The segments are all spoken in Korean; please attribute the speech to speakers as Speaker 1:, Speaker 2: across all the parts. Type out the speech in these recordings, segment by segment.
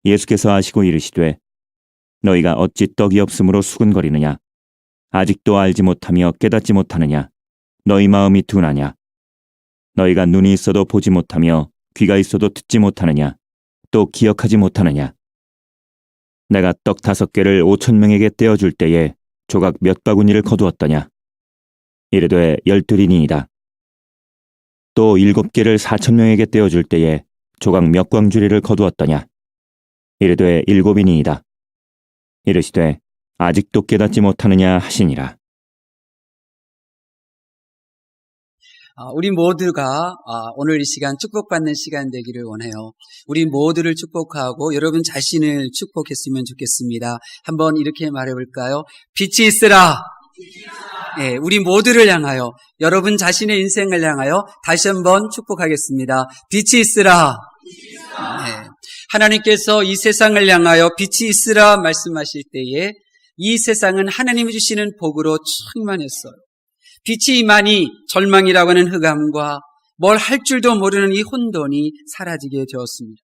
Speaker 1: 예수께서 아시고 이르시되 너희가 어찌 떡이 없으므로 수군거리느냐? 아직도 알지 못하며 깨닫지 못하느냐? 너희 마음이 둔하냐? 너희가 눈이 있어도 보지 못하며 귀가 있어도 듣지 못하느냐? 또 기억하지 못하느냐? 내가 떡 5개를 5,000명에게 떼어줄 때에 조각 몇 바구니를 거두었더냐? 이르되 12리니이다. 또 7개를 4,000명에게 떼어줄 때에 조각 몇 광주리를 거두었더냐? 이르되 7이니이다. 이르시되 아직도 깨닫지 못하느냐 하시니라.
Speaker 2: 우리 모두가 오늘 이 시간 축복받는 시간 되기를 원해요. 우리 모두를 축복하고 여러분 자신을 축복했으면 좋겠습니다. 한번 이렇게 말해볼까요? 빛이 있으라. 네, 우리 모두를 향하여, 여러분 자신의 인생을 향하여 다시 한번 축복하겠습니다. 빛이 있으라. 네, 하나님께서 이 세상을 향하여 빛이 있으라 말씀하실 때에 이 세상은 하나님이 주시는 복으로 충만했어요. 빛이 임하니 절망이라고 하는 흑암과 뭘 할 줄도 모르는 이 혼돈이 사라지게 되었습니다.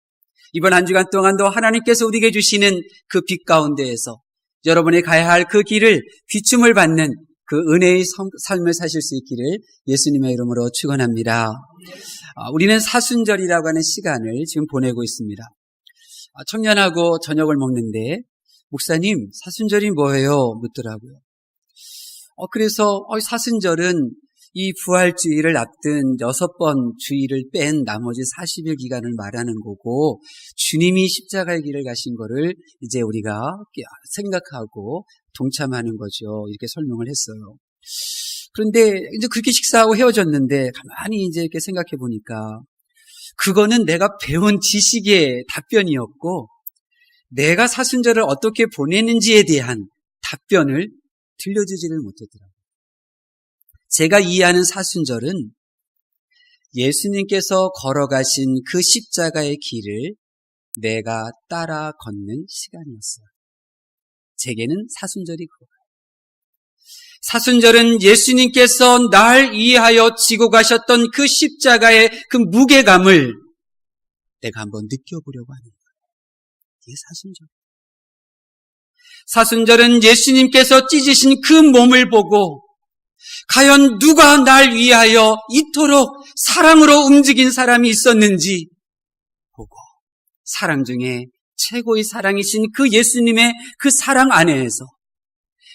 Speaker 2: 이번 한 주간 동안도 하나님께서 우리에게 주시는 그 빛 가운데에서 여러분이 가야 할 그 길을 비춤을 받는 그 은혜의 삶을 사실 수 있기를 예수님의 이름으로 축원합니다. 우리는 사순절이라고 하는 시간을 지금 보내고 있습니다. 청년하고 저녁을 먹는데 목사님 사순절이 뭐예요? 묻더라고요. 그래서 사순절은 이 부활주의를 앞둔 6번 주일을 뺀 나머지 40일 기간을 말하는 거고 주님이 십자가의 길을 가신 거를 이제 우리가 생각하고 동참하는 거죠. 이렇게 설명을 했어요. 그런데 이제 그렇게 식사하고 헤어졌는데 가만히 이제 이렇게 생각해 보니까 그거는 내가 배운 지식의 답변이었고 내가 사순절을 어떻게 보내는지에 대한 답변을 들려주지를 못했더라고요. 제가 이해하는 사순절은 예수님께서 걸어가신 그 십자가의 길을 내가 따라 걷는 시간이었어요. 제게는 사순절이 그거예요. 사순절은 예수님께서 날 위하여 지고 가셨던 그 십자가의 그 무게감을 내가 한번 느껴보려고 하는 거예요. 이게 사순절. 사순절은 예수님께서 찢으신 그 몸을 보고 과연 누가 날 위하여 이토록 사랑으로 움직인 사람이 있었는지 보고 사랑 중에 최고의 사랑이신 그 예수님의 그 사랑 안에서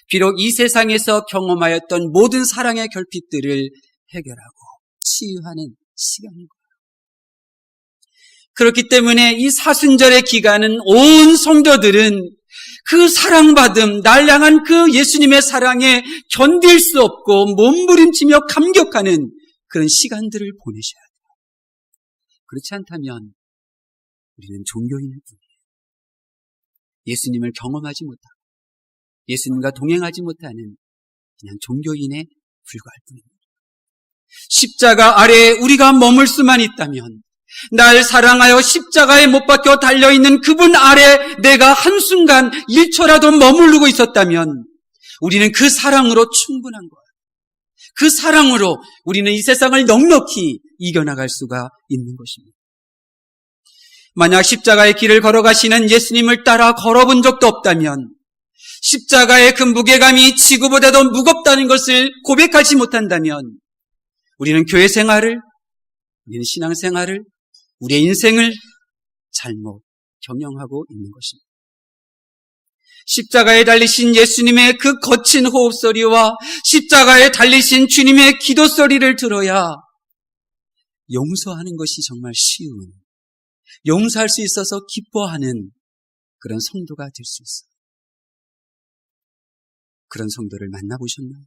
Speaker 2: 비록 이 세상에서 경험하였던 모든 사랑의 결핍들을 해결하고 치유하는 시간인 거예요. 그렇기 때문에 이 사순절의 기간은 온 성도들은 그 사랑받음, 날 향한 그 예수님의 사랑에 견딜 수 없고 몸부림치며 감격하는 그런 시간들을 보내셔야 돼요. 그렇지 않다면 우리는 종교인일 뿐이에요. 예수님을 경험하지 못하고 예수님과 동행하지 못하는 그냥 종교인에 불과할 뿐입니다. 십자가 아래에 우리가 머물 수만 있다면 날 사랑하여 십자가에 못 박혀 달려있는 그분 아래 내가 한순간 1초라도 머무르고 있었다면 우리는 그 사랑으로 충분한 거예요. 그 사랑으로 우리는 이 세상을 넉넉히 이겨나갈 수가 있는 것입니다. 만약 십자가의 길을 걸어가시는 예수님을 따라 걸어본 적도 없다면 십자가의 그 무게감이 지구보다도 무겁다는 것을 고백하지 못한다면 우리는 교회 생활을, 우리는 신앙 생활을, 우리의 인생을 잘못 경영하고 있는 것입니다. 십자가에 달리신 예수님의 그 거친 호흡소리와 십자가에 달리신 주님의 기도소리를 들어야 용서하는 것이 정말 쉬운, 용서할 수 있어서 기뻐하는 그런 성도가 될 수 있어요. 그런 성도를 만나보셨나요?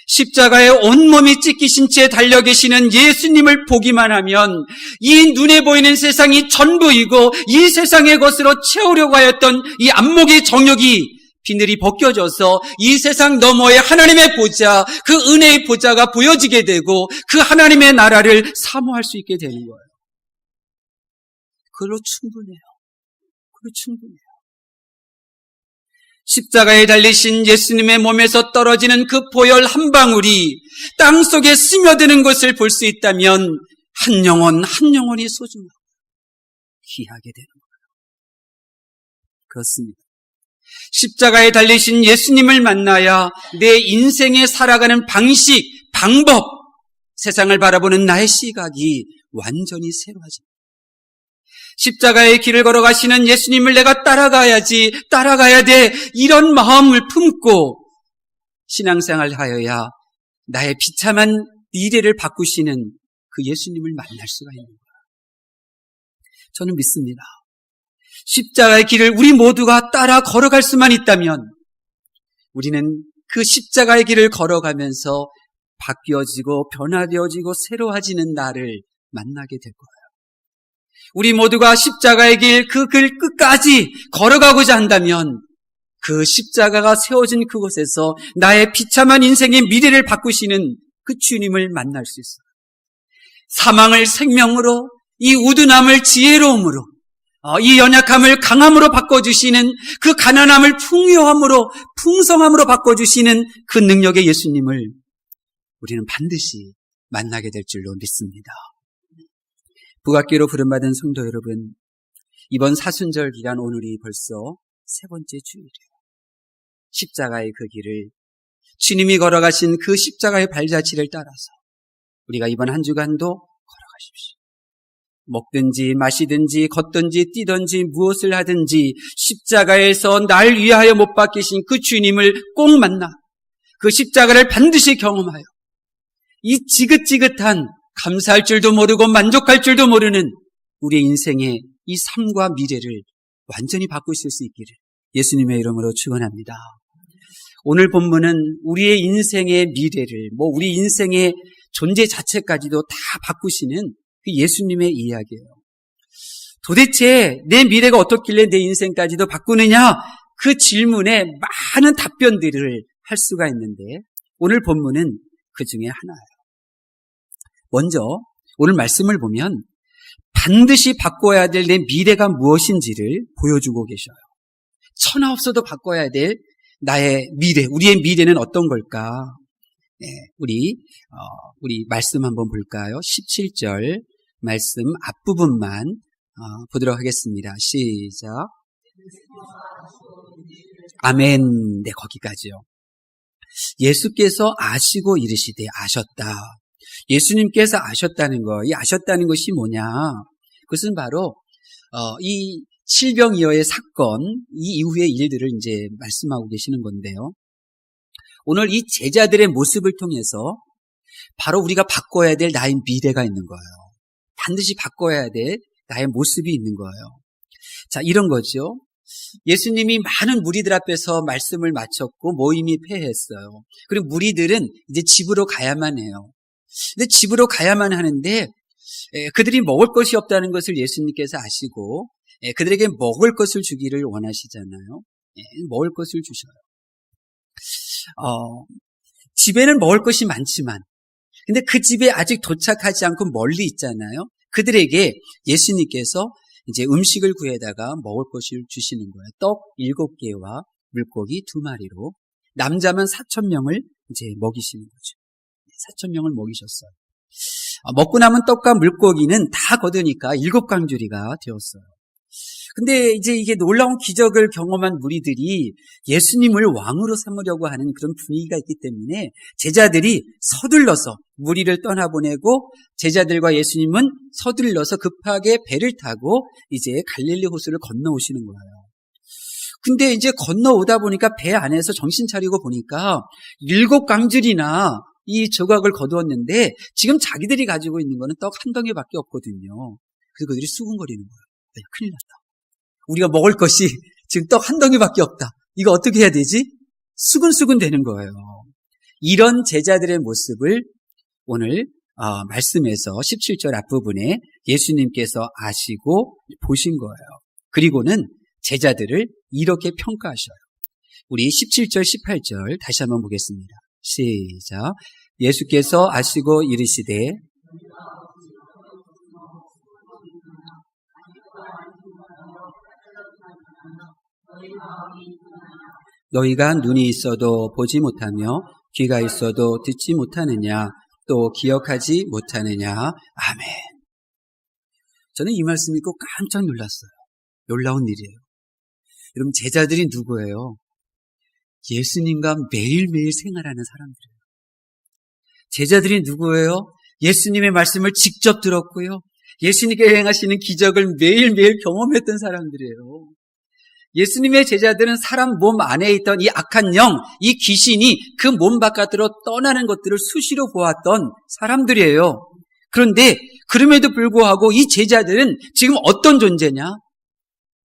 Speaker 2: 십자가에 온몸이 찢기신 채 달려 계시는 예수님을 보기만 하면 이 눈에 보이는 세상이 전부이고 이 세상의 것으로 채우려고 하였던 이 안목의 정욕이 비늘이 벗겨져서 이 세상 너머의 하나님의 보좌, 그 은혜의 보좌가 보여지게 되고 그 하나님의 나라를 사모할 수 있게 되는 거예요. 그걸로 충분해요. 그걸로 충분해요. 십자가에 달리신 예수님의 몸에서 떨어지는 그 보혈 한 방울이 땅속에 스며드는 것을 볼 수 있다면 한 영혼이 소중하고 귀하게 되는 거예요. 그렇습니다. 십자가에 달리신 예수님을 만나야 내 인생에 살아가는 방식, 방법, 세상을 바라보는 나의 시각이 완전히 새로워집니다. 십자가의 길을 걸어가시는 예수님을 내가 따라가야지, 따라가야 돼, 이런 마음을 품고 신앙생활을 하여야 나의 비참한 미래를 바꾸시는 그 예수님을 만날 수가 있는 거예요. 저는 믿습니다. 십자가의 길을 우리 모두가 따라 걸어갈 수만 있다면 우리는 그 십자가의 길을 걸어가면서 바뀌어지고 변화되어지고 새로워지는 나를 만나게 될 거예요. 우리 모두가 십자가의 길, 그 길 끝까지 걸어가고자 한다면 그 십자가가 세워진 그곳에서 나의 비참한 인생의 미래를 바꾸시는 그 주님을 만날 수 있어요. 사망을 생명으로, 이 우둔함을 지혜로움으로, 이 연약함을 강함으로 바꿔주시는, 그 가난함을 풍요함으로, 풍성함으로 바꿔주시는 그 능력의 예수님을 우리는 반드시 만나게 될 줄로 믿습니다. 북악기로 부름받은 성도 여러분, 이번 사순절 기간 오늘이 벌써 세 번째 주일이에요. 십자가의 그 길을, 주님이 걸어가신 그 십자가의 발자취를 따라서 우리가 이번 한 주간도 걸어가십시오. 먹든지 마시든지 걷든지 뛰든지 무엇을 하든지 십자가에서 날 위하여 못 박히신 그 주님을 꼭 만나 그 십자가를 반드시 경험하여 이 지긋지긋한 감사할 줄도 모르고 만족할 줄도 모르는 우리의 인생의 이 삶과 미래를 완전히 바꾸실 수 있기를 예수님의 이름으로 축원합니다. 오늘 본문은 우리의 인생의 미래를, 우리 인생의 존재 자체까지도 다 바꾸시는 그 예수님의 이야기예요. 도대체 내 미래가 어떻길래 내 인생까지도 바꾸느냐? 그 질문에 많은 답변들을 할 수가 있는데 오늘 본문은 그 중에 하나예요. 먼저 오늘 말씀을 보면 반드시 바꿔야 될 내 미래가 무엇인지를 보여주고 계셔요. 천하 없어도 바꿔야 될 나의 미래, 우리의 미래는 어떤 걸까? 네, 우리 말씀 한번 볼까요? 17절 말씀 앞부분만 보도록 하겠습니다. 시작. 아멘. 네, 거기까지요. 예수께서 아시고 이르시되, 아셨다. 예수님께서 아셨다는 거, 이 아셨다는 것이 뭐냐? 그것은 바로 이 칠병이어의 사건, 이 이후의 일들을 이제 말씀하고 계시는 건데요. 오늘 이 제자들의 모습을 통해서 바로 우리가 바꿔야 될 나의 미래가 있는 거예요. 반드시 바꿔야 될 나의 모습이 있는 거예요. 자, 이런 거죠. 예수님이 많은 무리들 앞에서 말씀을 마쳤고 모임이 폐했어요. 그리고 무리들은 이제 집으로 가야만 해요. 근데 집으로 가야만 하는데 그들이 먹을 것이 없다는 것을 예수님께서 아시고 그들에게 먹을 것을 주기를 원하시잖아요. 먹을 것을 주셔요. 집에는 먹을 것이 많지만 근데 그 집에 아직 도착하지 않고 멀리 있잖아요. 그들에게 예수님께서 이제 음식을 구해다가 먹을 것을 주시는 거예요. 떡 7개와 물고기 2마리로 남자만 4,000명을 이제 먹이시는 거죠. 4,000명을 먹이셨어요. 먹고 남은 떡과 물고기는 다 거두니까 7강주리가 되었어요. 근데 이제 이게 놀라운 기적을 경험한 무리들이 예수님을 왕으로 삼으려고 하는 그런 분위기가 있기 때문에 제자들이 서둘러서 무리를 떠나보내고 제자들과 예수님은 서둘러서 급하게 배를 타고 이제 갈릴리 호수를 건너오시는 거예요. 근데 이제 건너오다 보니까 배 안에서 정신 차리고 보니까 7강줄이나 이 조각을 거두었는데 지금 자기들이 가지고 있는 거는 떡 한 덩이밖에 없거든요. 그래서 그들이 수군거리는 거예요. 큰일 났다. 우리가 먹을 것이 지금 떡 한 덩이밖에 없다. 이거 어떻게 해야 되지? 수근수근 되는 거예요. 이런 제자들의 모습을 오늘 말씀에서 17절 앞부분에 예수님께서 아시고 보신 거예요. 그리고는 제자들을 이렇게 평가하셔요. 우리 17절, 18절 다시 한번 보겠습니다. 시작. 예수께서 아시고 이르시되 너희가 눈이 있어도 보지 못하며 귀가 있어도 듣지 못하느냐 또 기억하지 못하느냐. 아멘. 저는 이 말씀 읽고 깜짝 놀랐어요. 놀라운 일이에요. 여러분, 제자들이 누구예요? 예수님과 매일매일 생활하는 사람들이에요. 제자들이 누구예요? 예수님의 말씀을 직접 들었고요. 예수님께 행하시는 기적을 매일매일 경험했던 사람들이에요. 예수님의 제자들은 사람 몸 안에 있던 이 악한 영, 이 귀신이 그 몸 바깥으로 떠나는 것들을 수시로 보았던 사람들이에요. 그런데 그럼에도 불구하고 이 제자들은 지금 어떤 존재냐?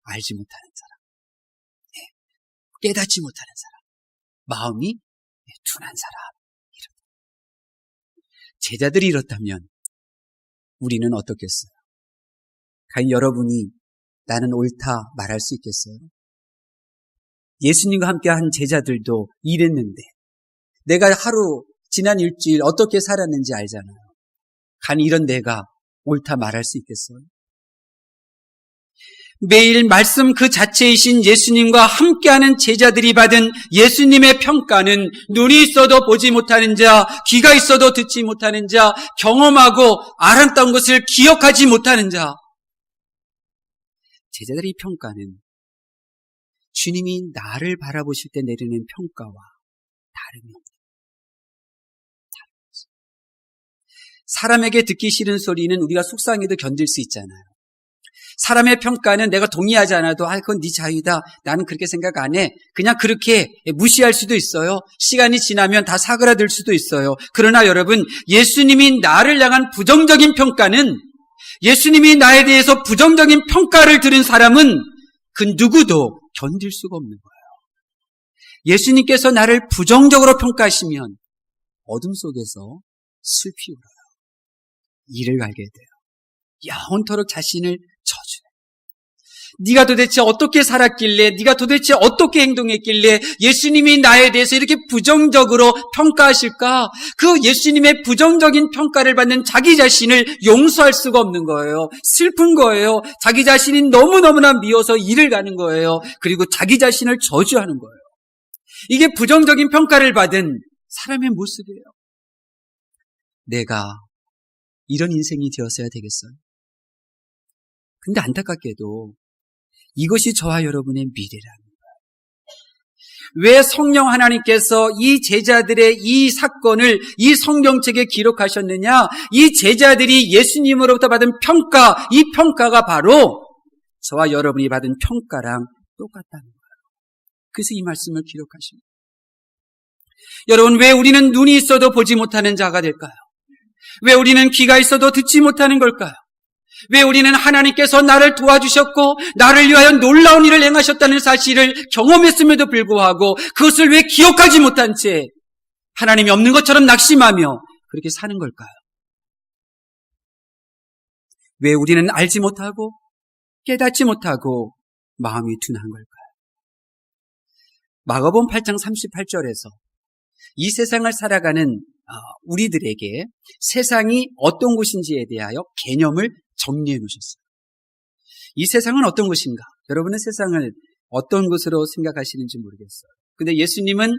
Speaker 2: 알지 못하는 사람, 깨닫지 못하는 사람, 마음이 둔한 사람. 제자들이 이렇다면 우리는 어떻겠어요? 과연 여러분이 나는 옳다 말할 수 있겠어요? 예수님과 함께 한 제자들도 이랬는데 내가 하루 지난 일주일 어떻게 살았는지 알잖아요. 과연 이런 내가 옳다 말할 수 있겠어요? 매일 말씀 그 자체이신 예수님과 함께하는 제자들이 받은 예수님의 평가는 눈이 있어도 보지 못하는 자, 귀가 있어도 듣지 못하는 자, 경험하고 알았던 것을 기억하지 못하는 자. 제자들의 평가는 주님이 나를 바라보실 때 내리는 평가와 다름이 없는 거예요. 사람에게 듣기 싫은 소리는 우리가 속상해도 견딜 수 있잖아요. 사람의 평가는 내가 동의하지 않아도 그건 네 자유다. 나는 그렇게 생각 안 해. 그냥 그렇게 무시할 수도 있어요. 시간이 지나면 다 사그라들 수도 있어요. 그러나 여러분, 예수님이 나를 향한 부정적인 평가는, 예수님이 나에 대해서 부정적인 평가를 들은 사람은 그 누구도 견딜 수가 없는 거예요. 예수님께서 나를 부정적으로 평가하시면 어둠 속에서 슬피 울어요. 이를 알게 돼요. 영원토록 자신을 저주해. 네가 도대체 어떻게 살았길래, 네가 도대체 어떻게 행동했길래 예수님이 나에 대해서 이렇게 부정적으로 평가하실까? 그 예수님의 부정적인 평가를 받는 자기 자신을 용서할 수가 없는 거예요. 슬픈 거예요. 자기 자신이 너무너무나 미워서 이를 가는 거예요. 그리고 자기 자신을 저주하는 거예요. 이게 부정적인 평가를 받은 사람의 모습이에요. 내가 이런 인생이 되었어야 되겠어요? 근데 안타깝게도 이것이 저와 여러분의 미래라는 거예요. 왜 성령 하나님께서 이 제자들의 이 사건을 이 성경책에 기록하셨느냐? 이 제자들이 예수님으로부터 받은 평가, 이 평가가 바로 저와 여러분이 받은 평가랑 똑같다는 거예요. 그래서 이 말씀을 기록하십니다. 여러분, 왜 우리는 눈이 있어도 보지 못하는 자가 될까요? 왜 우리는 귀가 있어도 듣지 못하는 걸까요? 왜 우리는 하나님께서 나를 도와주셨고 나를 위하여 놀라운 일을 행하셨다는 사실을 경험했음에도 불구하고 그것을 왜 기억하지 못한 채 하나님이 없는 것처럼 낙심하며 그렇게 사는 걸까요? 왜 우리는 알지 못하고 깨닫지 못하고 마음이 둔한 걸까요? 마가복음 8장 38절에서 이 세상을 살아가는 우리들에게 세상이 어떤 곳인지에 대하여 개념을 정리해 놓으셨어요. 이 세상은 어떤 곳인가? 여러분은 세상을 어떤 곳으로 생각하시는지 모르겠어요. 근데 예수님은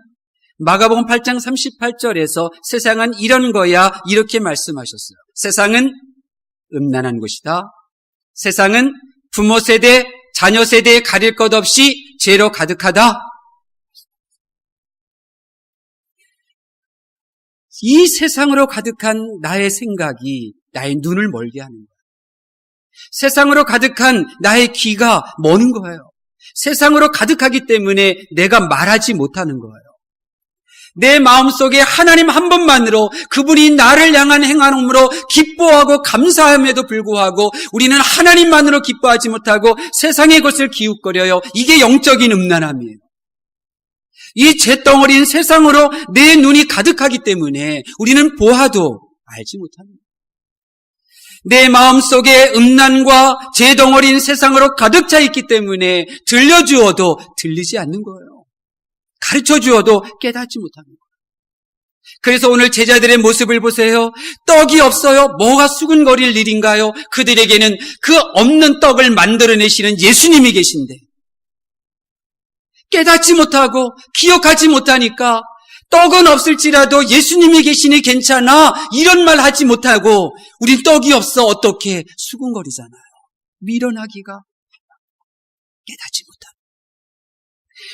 Speaker 2: 마가복음 8장 38절에서 세상은 이런 거야 이렇게 말씀하셨어요. 세상은 음란한 곳이다. 세상은 부모 세대, 자녀 세대에 가릴 것 없이 죄로 가득하다. 이 세상으로 가득한 나의 생각이 나의 눈을 멀게 하는 거예요. 세상으로 가득한 나의 귀가 머는 거예요. 세상으로 가득하기 때문에 내가 말하지 못하는 거예요. 내 마음속에 하나님 한 분만으로 그분이 나를 향한 행함으로 기뻐하고 감사함에도 불구하고 우리는 하나님만으로 기뻐하지 못하고 세상의 것을 기웃거려요. 이게 영적인 음란함이에요. 이 잿덩어리인 세상으로 내 눈이 가득하기 때문에 우리는 보아도 알지 못합니다. 내 마음속에 음란과 잿덩어리인 세상으로 가득 차 있기 때문에 들려주어도 들리지 않는 거예요. 가르쳐주어도 깨닫지 못하는 거예요. 그래서 오늘 제자들의 모습을 보세요. 떡이 없어요. 뭐가 수군거릴 일인가요? 그들에게는 그 없는 떡을 만들어내시는 예수님이 계신데 깨닫지 못하고 기억하지 못하니까 떡은 없을지라도 예수님이 계시니 괜찮아 이런 말 하지 못하고 우린 떡이 없어 어떻게 수군거리잖아요. 밀어나기가 깨닫지 못하고,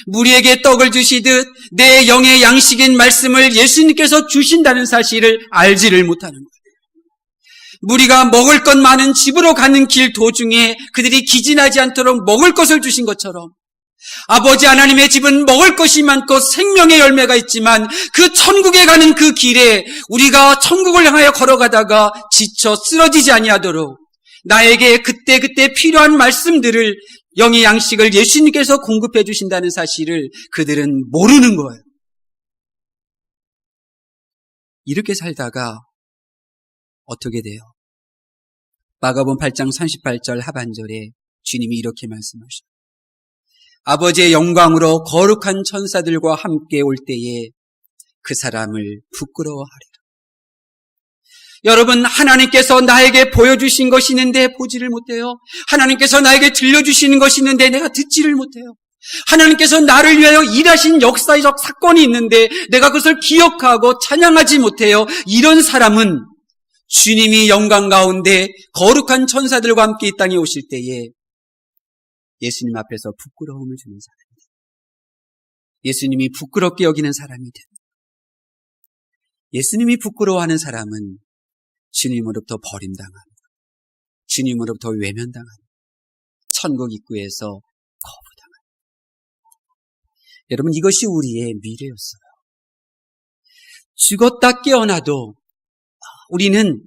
Speaker 2: 무리에게 떡을 주시듯 내 영의 양식인 말씀을 예수님께서 주신다는 사실을 알지를 못하는 거예요. 무리가 먹을 것 많은 집으로 가는 길 도중에 그들이 기진하지 않도록 먹을 것을 주신 것처럼, 아버지 하나님의 집은 먹을 것이 많고 생명의 열매가 있지만 그 천국에 가는 그 길에 우리가 천국을 향하여 걸어가다가 지쳐 쓰러지지 아니하도록 나에게 그때그때 필요한 말씀들을, 영의 양식을 예수님께서 공급해 주신다는 사실을 그들은 모르는 거예요. 이렇게 살다가 어떻게 돼요? 마가복음 8장 38절 하반절에 주님이 이렇게 말씀하셔요. 아버지의 영광으로 거룩한 천사들과 함께 올 때에 그 사람을 부끄러워하리라. 여러분, 하나님께서 나에게 보여주신 것이 있는데 보지를 못해요. 하나님께서 나에게 들려주시는 것이 있는데 내가 듣지를 못해요. 하나님께서 나를 위하여 일하신 역사적 사건이 있는데 내가 그것을 기억하고 찬양하지 못해요. 이런 사람은 주님이 영광 가운데 거룩한 천사들과 함께 이 땅에 오실 때에 예수님 앞에서 부끄러움을 주는 사람입니다. 예수님이 부끄럽게 여기는 사람이 됩니다. 예수님이 부끄러워하는 사람은 주님으로부터 버림당합니다. 주님으로부터 외면당합니다. 천국 입구에서 거부당합니다. 여러분, 이것이 우리의 미래였어요. 죽었다 깨어나도 우리는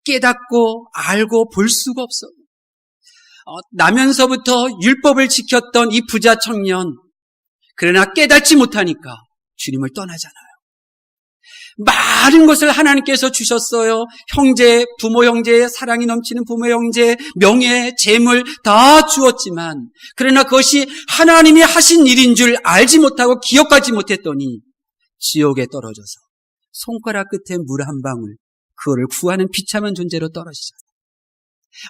Speaker 2: 깨닫고 알고 볼 수가 없어요. 나면서부터 율법을 지켰던 이 부자 청년, 그러나 깨닫지 못하니까 주님을 떠나잖아요. 많은 것을 하나님께서 주셨어요. 형제, 부모 형제의 사랑이 넘치는 부모 형제, 명예, 재물 다 주었지만, 그러나 그것이 하나님이 하신 일인 줄 알지 못하고 기억하지 못했더니 지옥에 떨어져서 손가락 끝에 물 한 방울, 그거를 구하는 비참한 존재로 떨어지잖아요.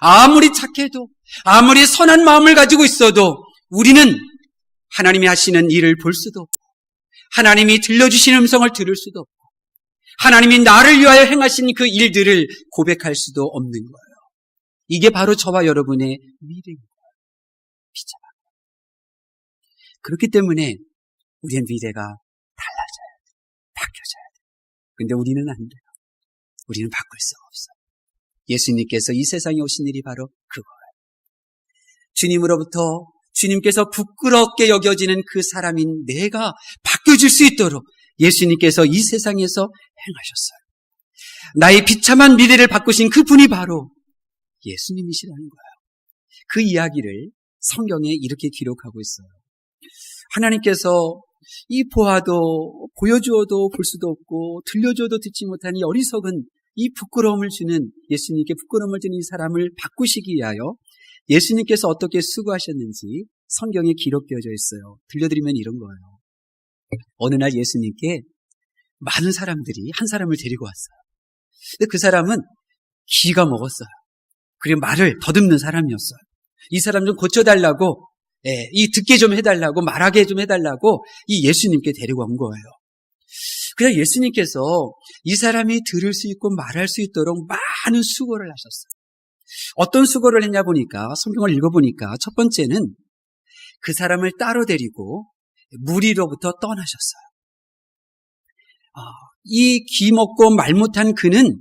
Speaker 2: 아무리 착해도, 아무리 선한 마음을 가지고 있어도 우리는 하나님이 하시는 일을 볼 수도 없고, 하나님이 들려주시는 음성을 들을 수도 없고, 하나님이 나를 위하여 행하신 그 일들을 고백할 수도 없는 거예요. 이게 바로 저와 여러분의 미래인 거예요. 비참한 거예요. 그렇기 때문에 우리의 미래가 달라져야 돼요. 바뀌어져야 돼요. 근데 우리는 안 돼요. 우리는 바꿀 수가 없어요. 예수님께서 이 세상에 오신 일이 바로 그거예요. 주님으로부터 주님께서 부끄럽게 여겨지는 그 사람인 내가 바뀌어질 수 있도록 예수님께서 이 세상에서 행하셨어요. 나의 비참한 미래를 바꾸신 그분이 바로 예수님이시라는 거예요. 그 이야기를 성경에 이렇게 기록하고 있어요. 하나님께서 이 보여주어도 볼 수도 없고 들려줘도 듣지 못한 이 어리석은 이 부끄러움을 주는, 예수님께 부끄러움을 주는 이 사람을 바꾸시기 위하여 예수님께서 어떻게 수고하셨는지 성경에 기록되어져 있어요. 들려드리면 이런 거예요. 어느 날 예수님께 많은 사람들이 한 사람을 데리고 왔어요. 근데 그 사람은 기가 먹었어요. 그리고 말을 더듬는 사람이었어요. 이 사람 좀 고쳐달라고, 이 듣게 좀 해달라고, 말하게 좀 해달라고 이 예수님께 데리고 온 거예요. 그냥 예수님께서 이 사람이 들을 수 있고 말할 수 있도록 많은 수고를 하셨어요. 어떤 수고를 했냐 보니까, 성경을 읽어보니까 첫 번째는 그 사람을 따로 데리고 무리로부터 떠나셨어요. 이 기 먹고 말 못한 그는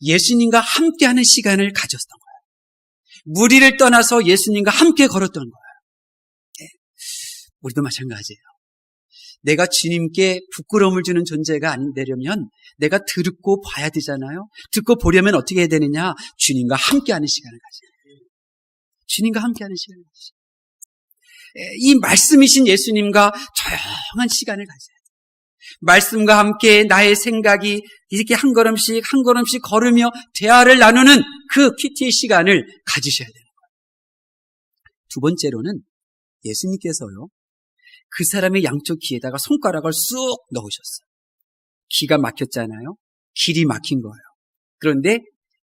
Speaker 2: 예수님과 함께하는 시간을 가졌던 거예요. 무리를 떠나서 예수님과 함께 걸었던 거예요. 우리도 마찬가지예요. 내가 주님께 부끄러움을 주는 존재가 안 되려면 내가 듣고 봐야 되잖아요. 듣고 보려면 어떻게 해야 되느냐? 주님과 함께하는 시간을 가져야 돼요. 주님과 함께하는 시간을 가져야 돼요. 이 말씀이신 예수님과 조용한 시간을 가져야 돼요. 말씀과 함께 나의 생각이 이렇게 한 걸음씩 한 걸음씩 걸으며 대화를 나누는 그 큐티의 시간을 가지셔야 되는 거예요. 두 번째로는 예수님께서요, 그 사람의 양쪽 귀에다가 손가락을 쑥 넣으셨어요. 기가 막혔잖아요. 길이 막힌 거예요. 그런데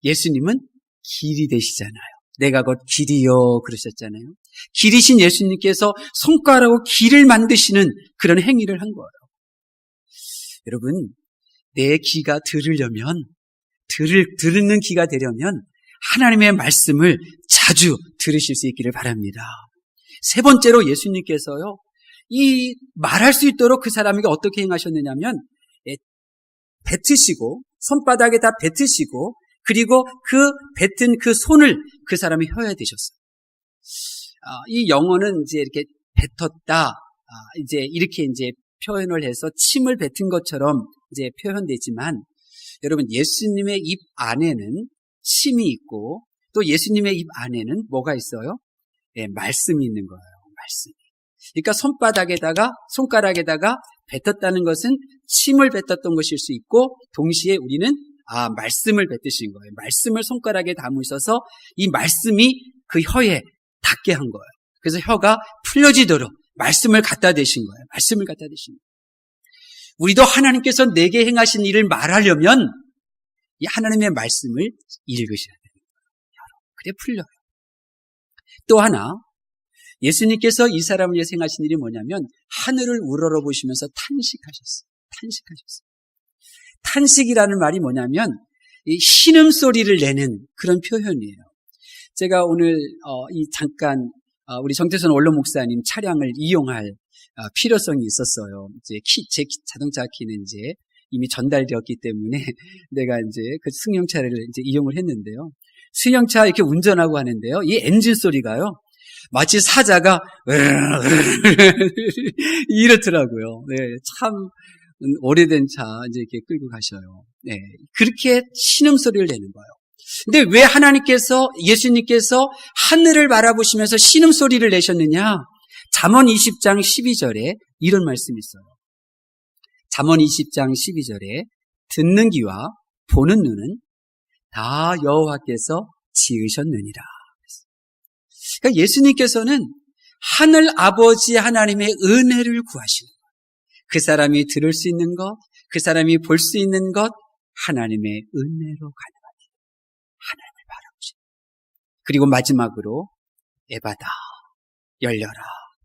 Speaker 2: 예수님은 길이 되시잖아요. 내가 곧 길이요 그러셨잖아요. 길이신 예수님께서 손가락으로 길을 만드시는 그런 행위를 한 거예요. 여러분, 내 귀가 들으려면, 듣는 귀가 되려면 하나님의 말씀을 자주 들으실 수 있기를 바랍니다. 세 번째로 예수님께서요, 이 말할 수 있도록 그 사람에게 어떻게 행하셨느냐면, 뱉으시고, 손바닥에다 뱉으시고, 그리고 그 뱉은 그 손을 그 사람의 혀에 대셨어요. 이 영어는 이제 이렇게 뱉었다, 이제 이렇게 이제 표현을 해서 침을 뱉은 것처럼 이제 표현되지만, 여러분, 예수님의 입 안에는 침이 있고, 또 예수님의 입 안에는 뭐가 있어요? 예, 말씀이 있는 거예요. 말씀이. 그러니까 손가락에다가 뱉었다는 것은 침을 뱉었던 것일 수 있고, 동시에 우리는 말씀을 뱉으신 거예요. 말씀을 손가락에 담으셔서 이 말씀이 그 혀에 닿게 한 거예요. 그래서 혀가 풀려지도록 말씀을 갖다 대신 거예요. 말씀을 갖다 대신 거예요. 우리도 하나님께서 내게 행하신 일을 말하려면 이 하나님의 말씀을 읽으셔야 돼요. 그래 풀려요. 또 하나, 예수님께서 이 사람을 위해서 행하신 일이 뭐냐면 하늘을 우러러보시면서 탄식하셨어요. 탄식이라는 말이 뭐냐면 이 신음소리를 내는 그런 표현이에요. 제가 오늘 잠깐 우리 정태선 원로 목사님 차량을 이용할 필요성이 있었어요. 이제 제 자동차 키는 이제 이미 전달되었기 때문에 내가 이제 그 승용차를 이제 이용을 했는데요. 승용차 이렇게 운전하고 하는데요. 이 엔진 소리가요, 마치 사자가 이렇더라고요. 네, 참 오래된 차 이제 이렇게 끌고 가셔요. 네, 그렇게 신음소리를 내는 거예요. 근데 왜 예수님께서 하늘을 바라보시면서 신음소리를 내셨느냐? 잠언 20장 12절에 이런 말씀이 있어요. 잠언 20장 12절에 듣는 귀와 보는 눈은 다 여호와께서 지으셨느니라. 그러니까 예수님께서는 하늘 아버지 하나님의 은혜를 구하시는 거예요. 그 사람이 들을 수 있는 것, 그 사람이 볼 수 있는 것, 하나님의 은혜로 가능하니 하나님을 바라보시는 거예요. 그리고 마지막으로 에바다, 열려라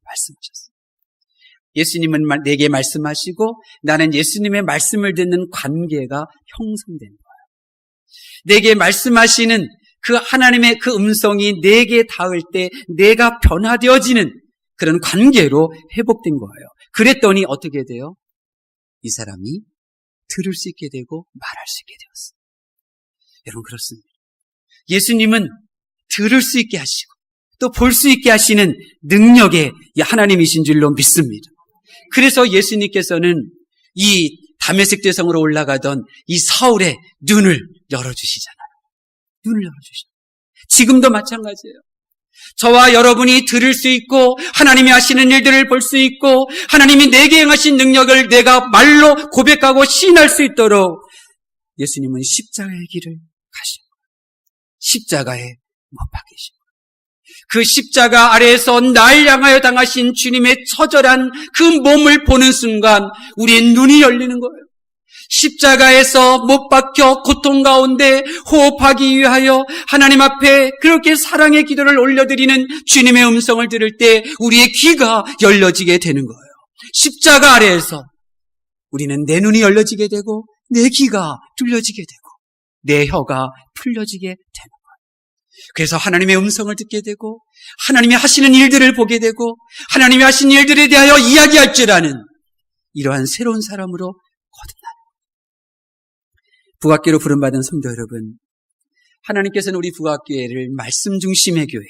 Speaker 2: 말씀하셨어요. 예수님은 내게 말씀하시고 나는 예수님의 말씀을 듣는 관계가 형성된 거예요. 내게 말씀하시는 그 하나님의 그 음성이 내게 닿을 때 내가 변화되어지는 그런 관계로 회복된 거예요. 그랬더니 어떻게 돼요? 이 사람이 들을 수 있게 되고 말할 수 있게 되었어요. 여러분, 그렇습니다. 예수님은 들을 수 있게 하시고 또 볼 수 있게 하시는 능력의 하나님이신 줄로 믿습니다. 그래서 예수님께서는 이 다메섹 대성으로 올라가던 이 사울의 눈을 열어주시잖아요. 눈을 열어주시잖아요. 지금도 마찬가지예요. 저와 여러분이 들을 수 있고 하나님이 하시는 일들을 볼 수 있고 하나님이 내게 행하신 능력을 내가 말로 고백하고 시인할 수 있도록 예수님은 십자가의 길을 가신 거예요. 십자가에 못 박히신 거예요. 그 십자가 아래에서 날 향하여 당하신 주님의 처절한 그 몸을 보는 순간 우리의 눈이 열리는 거예요. 십자가에서 못 박혀 고통 가운데 호흡하기 위하여 하나님 앞에 그렇게 사랑의 기도를 올려드리는 주님의 음성을 들을 때 우리의 귀가 열려지게 되는 거예요. 십자가 아래에서 우리는 내 눈이 열려지게 되고 내 귀가 뚫려지게 되고 내 혀가 풀려지게 되는 거예요. 그래서 하나님의 음성을 듣게 되고 하나님이 하시는 일들을 보게 되고 하나님이 하신 일들에 대하여 이야기할 줄 아는 이러한 새로운 사람으로 거듭나는 부각교로 부름받은 성도 여러분, 하나님께서는 우리 부각교회를 말씀 중심의 교회,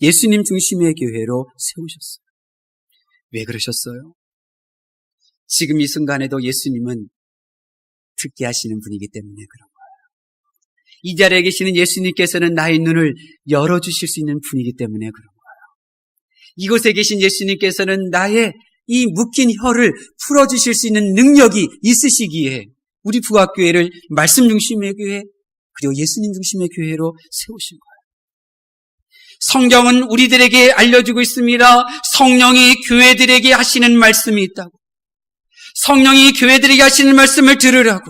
Speaker 2: 예수님 중심의 교회로 세우셨어요. 왜 그러셨어요? 지금 이 순간에도 예수님은 듣게 하시는 분이기 때문에 그런 거예요. 이 자리에 계시는 예수님께서는 나의 눈을 열어주실 수 있는 분이기 때문에 그런 거예요. 이곳에 계신 예수님께서는 나의 이 묶인 혀를 풀어주실 수 있는 능력이 있으시기에 우리 부각교회를 말씀 중심의 교회 그리고 예수님 중심의 교회로 세우신 거예요. 성경은 우리들에게 알려주고 있습니다. 성령이 교회들에게 하시는 말씀이 있다고. 성령이 교회들에게 하시는 말씀을 들으라고.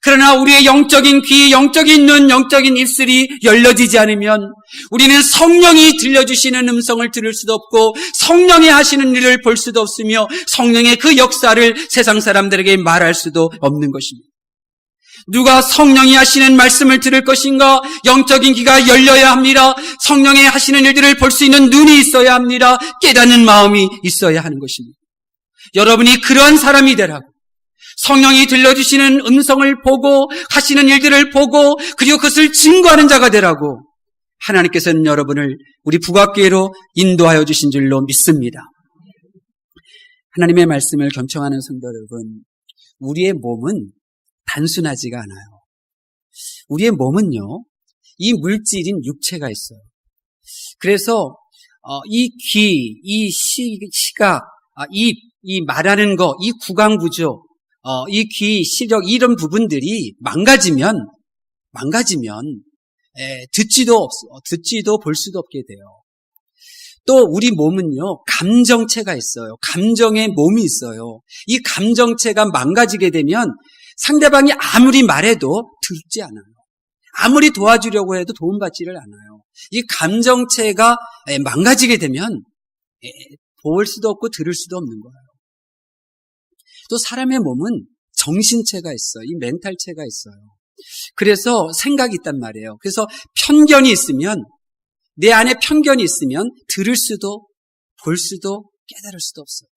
Speaker 2: 그러나 우리의 영적인 귀, 영적인 눈, 영적인 입술이 열려지지 않으면 우리는 성령이 들려주시는 음성을 들을 수도 없고 성령이 하시는 일을 볼 수도 없으며 성령의 그 역사를 세상 사람들에게 말할 수도 없는 것입니다. 누가 성령이 하시는 말씀을 들을 것인가? 영적인 귀가 열려야 합니다. 성령이 하시는 일들을 볼 수 있는 눈이 있어야 합니다. 깨닫는 마음이 있어야 하는 것입니다. 여러분이 그러한 사람이 되라고, 성령이 들려주시는 음성을 보고 하시는 일들을 보고 그리고 그것을 증거하는 자가 되라고 하나님께서는 여러분을 우리 북악교회로 인도하여 주신 줄로 믿습니다. 하나님의 말씀을 경청하는 성도 여러분, 우리의 몸은 단순하지가 않아요. 우리의 몸은요, 이 물질인 육체가 있어요. 그래서 이 귀, 이 시각, 입, 이 말하는 거, 이 구강 구조, 이 귀, 시력 이런 부분들이 망가지면 듣지도 볼 수도 없게 돼요. 또 우리 몸은요, 감정체가 있어요. 감정의 몸이 있어요. 이 감정체가 망가지게 되면 상대방이 아무리 말해도 듣지 않아요. 아무리 도와주려고 해도 도움받지를 않아요. 이 감정체가 망가지게 되면 볼 수도 없고 들을 수도 없는 거예요. 또 사람의 몸은 정신체가 있어요. 이 멘탈체가 있어요. 그래서 생각이 있단 말이에요. 그래서 편견이 있으면, 내 안에 편견이 있으면 들을 수도 볼 수도 깨달을 수도 없어요.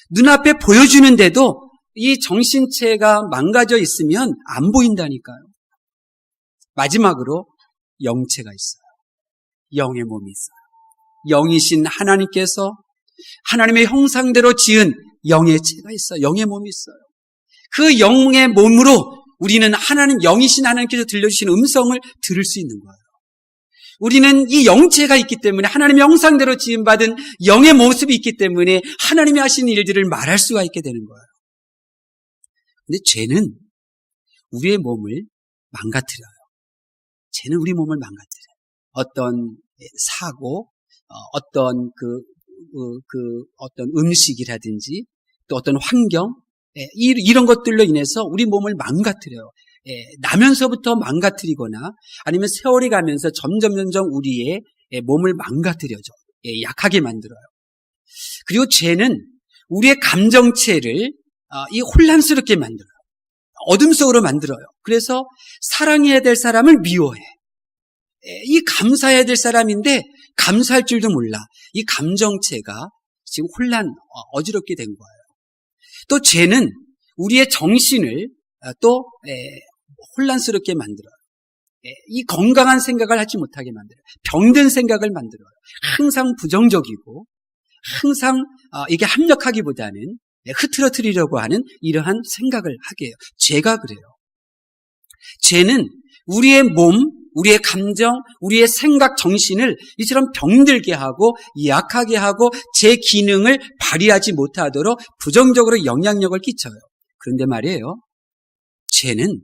Speaker 2: 눈앞에 보여주는데도 이 정신체가 망가져 있으면 안 보인다니까요. 마지막으로 영체가 있어요. 영의 몸이 있어요. 영이신 하나님께서 하나님의 형상대로 지은 영의 체가 있어요. 영의 몸이 있어요. 그 영의 몸으로 우리는 하나님, 영이신 하나님께서 들려주신 음성을 들을 수 있는 거예요. 우리는 이 영체가 있기 때문에, 하나님의 형상대로 지음받은 영의 모습이 있기 때문에 하나님이 하신 일들을 말할 수가 있게 되는 거예요. 근데 죄는 우리의 몸을 망가뜨려요. 죄는 우리 몸을 망가뜨려요. 어떤 사고, 어떤 어떤 음식이라든지 또 어떤 환경, 이런 것들로 인해서 우리 몸을 망가뜨려요. 나면서부터 망가뜨리거나 아니면 세월이 가면서 점점 우리의 몸을 망가뜨려줘. 약하게 만들어요. 그리고 죄는 우리의 감정체를 이 혼란스럽게 만들어요. 어둠 속으로 만들어요. 그래서 사랑해야 될 사람을 미워해. 이 감사해야 될 사람인데 감사할 줄도 몰라. 이 감정체가 지금 어지럽게 된 거예요. 또 죄는 우리의 정신을 또 혼란스럽게 만들어요. 이 건강한 생각을 하지 못하게 만들어요. 병든 생각을 만들어요. 항상 부정적이고 항상 이게 합력하기보다는 흐트러뜨리려고 하는 이러한 생각을 하게 해요. 죄가 그래요. 죄는 우리의 몸, 우리의 감정, 우리의 생각, 정신을 이처럼 병들게 하고 약하게 하고 제 기능을 발휘하지 못하도록 부정적으로 영향력을 끼쳐요. 그런데 말이에요, 죄는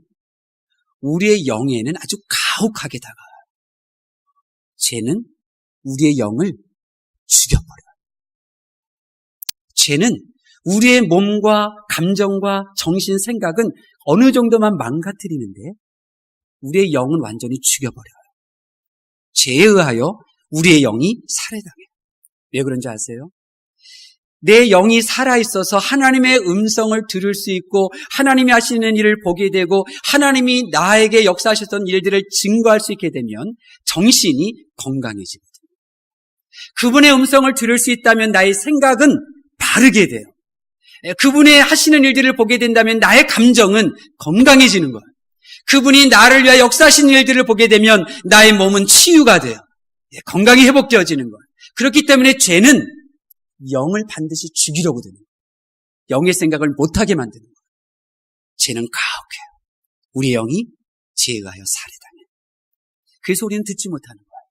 Speaker 2: 우리의 영에는 아주 가혹하게 다가와요. 죄는 우리의 영을 죽여버려요. 죄는 우리의 몸과 감정과 정신, 생각은 어느 정도만 망가뜨리는데 우리의 영은 완전히 죽여버려요. 죄에 의하여 우리의 영이 살해당해요. 왜 그런지 아세요? 내 영이 살아있어서 하나님의 음성을 들을 수 있고 하나님이 하시는 일을 보게 되고 하나님이 나에게 역사하셨던 일들을 증거할 수 있게 되면 정신이 건강해지거든요. 그분의 음성을 들을 수 있다면 나의 생각은 바르게 돼요. 그분의 하시는 일들을 보게 된다면 나의 감정은 건강해지는 거예요. 그분이 나를 위하여 역사하신 일들을 보게 되면 나의 몸은 치유가 돼요. 건강이 회복되어지는 거예요. 그렇기 때문에 죄는 영을 반드시 죽이려고 드는 거예요. 영의 생각을 못하게 만드는 거예요. 죄는 가혹해요. 우리 영이 죄에 의하여 살해당해요. 그래서 우리는 듣지 못하는 거예요.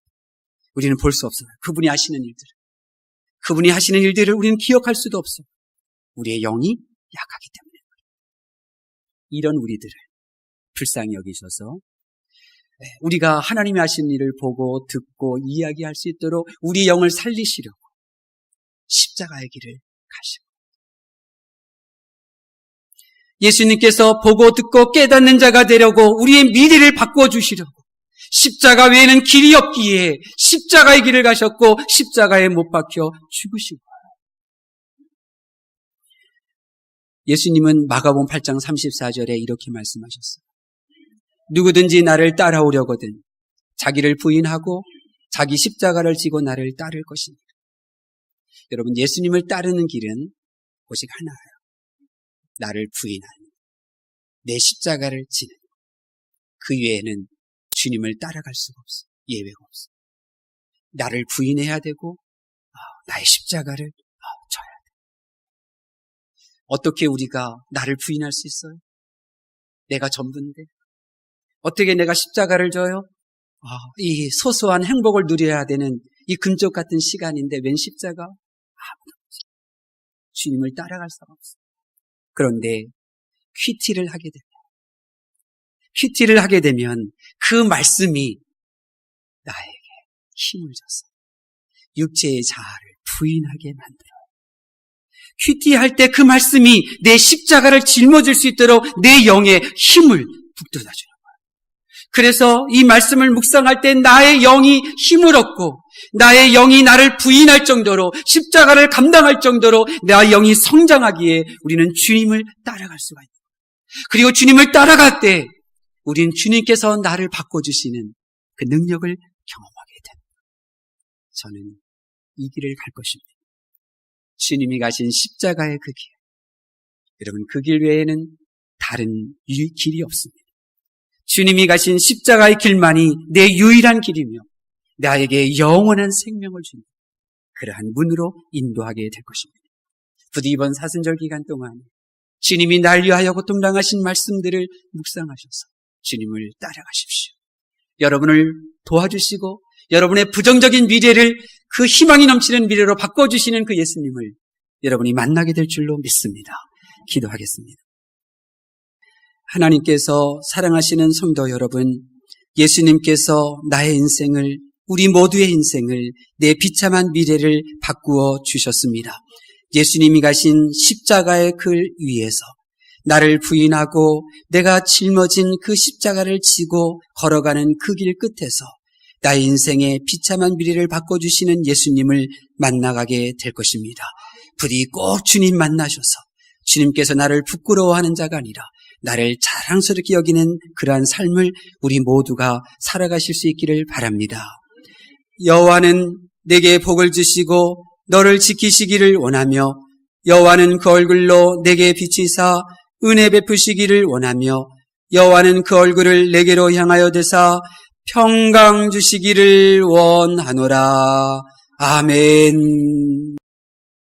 Speaker 2: 우리는 볼 수 없어요. 그분이 하시는 일들을. 그분이 하시는 일들을 우리는 기억할 수도 없어요. 우리의 영이 약하기 때문에. 이런 우리들을 불쌍히 여기셔서 우리가 하나님이 하신 일을 보고 듣고 이야기할 수 있도록 우리 영을 살리시려고 십자가의 길을 가시고, 예수님께서 보고 듣고 깨닫는 자가 되려고 우리의 미래를 바꿔주시려고 십자가 외에는 길이 없기에 십자가의 길을 가셨고 십자가에 못 박혀 죽으신 거예요. 예수님은 마가복음 8장 34절에 이렇게 말씀하셨어요. 누구든지 나를 따라오려거든 자기를 부인하고 자기 십자가를 지고 나를 따를 것입니다. 여러분, 예수님을 따르는 길은 오직 하나예요. 나를 부인하는, 내 십자가를 지는, 그 외에는 주님을 따라갈 수가 없어요. 예외가 없어요. 나를 부인해야 되고 나의 십자가를 져야 돼요. 어떻게 우리가 나를 부인할 수 있어요? 내가 전부인데 어떻게 내가 십자가를 져요? 이 소소한 행복을 누려야 되는 이 금쪽 같은 시간인데 웬 십자가? 주님을 따라갈 수가 없어요. 그런데 큐티를 하게 되면 그 말씀이 나에게 힘을 줘서 육체의 자아를 부인하게 만들어요. 큐티할 때 그 말씀이 내 십자가를 짊어질 수 있도록 내 영에 힘을 북돋아주는 거예요. 그래서 이 말씀을 묵상할 때 나의 영이 힘을 얻고 나의 영이 나를 부인할 정도로 십자가를 감당할 정도로 나의 영이 성장하기에 우리는 주님을 따라갈 수가 있어요. 그리고 주님을 따라갈 때 우리는 주님께서 나를 바꿔주시는 그 능력을 경험하게 됩니다. 저는 이 길을 갈 것입니다. 주님이 가신 십자가의 그 길. 여러분, 그 길 외에는 다른 길이 없습니다. 주님이 가신 십자가의 길만이 내 유일한 길이며 나에게 영원한 생명을 줍니다. 그러한 문으로 인도하게 될 것입니다. 부디 이번 사순절 기간 동안 주님이 날 위하여 고통당하신 말씀들을 묵상하셔서 주님을 따라가십시오. 여러분을 도와주시고 여러분의 부정적인 미래를 그 희망이 넘치는 미래로 바꿔주시는 그 예수님을 여러분이 만나게 될 줄로 믿습니다. 기도하겠습니다. 하나님께서 사랑하시는 성도 여러분, 예수님께서 나의 인생을, 우리 모두의 인생을, 내 비참한 미래를 바꾸어 주셨습니다. 예수님이 가신 십자가의 글 위에서 나를 부인하고 내가 짊어진 그 십자가를 지고 걸어가는 그 길 끝에서 나의 인생의 비참한 미래를 바꿔주시는 예수님을 만나가게 될 것입니다. 부디 꼭 주님 만나셔서 주님께서 나를 부끄러워하는 자가 아니라 나를 자랑스럽게 여기는 그러한 삶을 우리 모두가 살아가실 수 있기를 바랍니다. 여호와는 내게 복을 주시고 너를 지키시기를 원하며 여호와는 그 얼굴로 내게 비치사 은혜 베푸시기를 원하며 여호와는 그 얼굴을 내게로 향하여 대사 평강 주시기를 원하노라. 아멘.